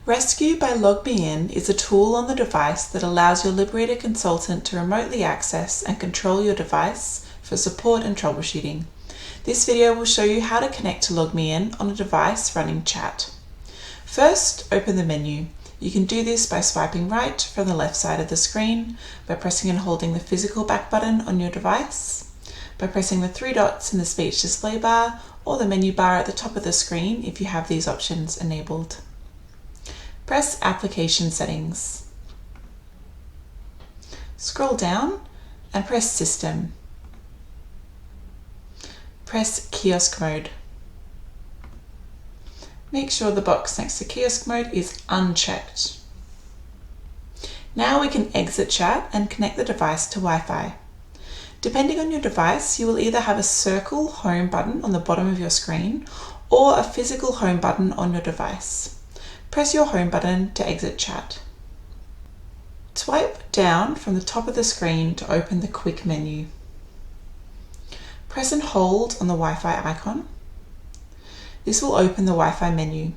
Rescue by LogMeIn is a tool on the device that allows your Liberator consultant to remotely access and control your device for support and troubleshooting. This video will show you how to connect to LogMeIn on a device running chat. First, open the menu. You can do this by swiping right from the left side of the screen, by pressing and holding the physical back button on your device, by pressing the three dots in the speech display bar or the menu bar at the top of the screen if you have these options enabled. Press Application Settings. Scroll down and press System. Press Kiosk Mode. Make sure the box next to Kiosk Mode is unchecked. Now we can exit chat and connect the device to Wi-Fi. Depending on your device, you will either have a circle home button on the bottom of your screen or a physical home button on your device. Press your home button to exit chat. Swipe down from the top of the screen to open the quick menu. Press and hold on the Wi-Fi icon. This will open the Wi-Fi menu.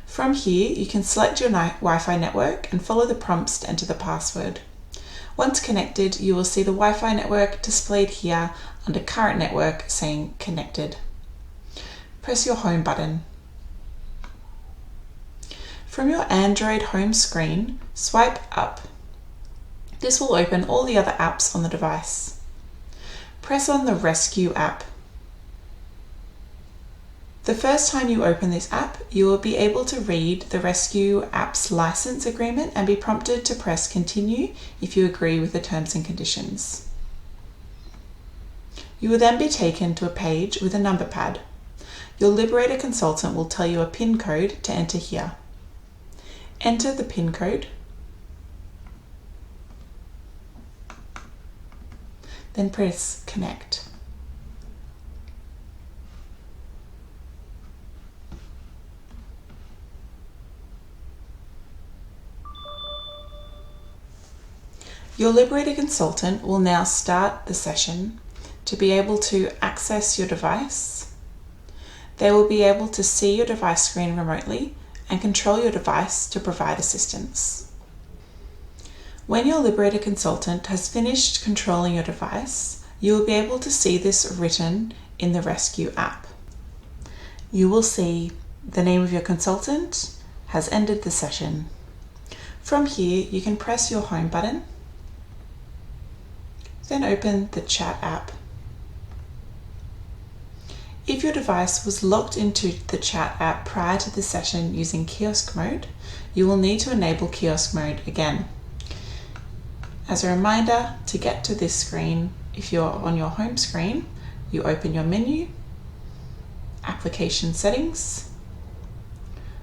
From here, you can select your Wi-Fi network and follow the prompts to enter the password. Once connected, you will see the Wi-Fi network displayed here under Current Network saying Connected. Press your Home button. From your Android home screen, swipe up. This will open all the other apps on the device. Press on the Rescue app. The first time you open this app, you will be able to read the Rescue app's license agreement and be prompted to press Continue if you agree with the terms and conditions. You will then be taken to a page with a number pad. Your Liberator consultant will tell you a PIN code to enter here. Enter the PIN code, then press Connect. Your Liberator consultant will now start the session to be able to access your device. They will be able to see your device screen remotely and control your device to provide assistance. When your Liberator consultant has finished controlling your device, you will be able to see this written in the Rescue app. You will see the name of your consultant has ended the session. From here, you can press your Home button, then open the Chat app. If your device was logged into the Chat app prior to the session using Kiosk Mode, you will need to enable Kiosk Mode again. As a reminder, to get to this screen, if you're on your home screen, you open your menu, Application Settings,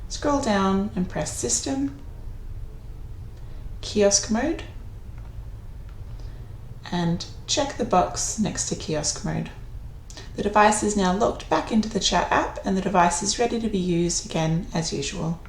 scroll down and press System, Kiosk Mode, and check the box next to Kiosk Mode. The device is now logged back into the Chat app and the device is ready to be used again as usual.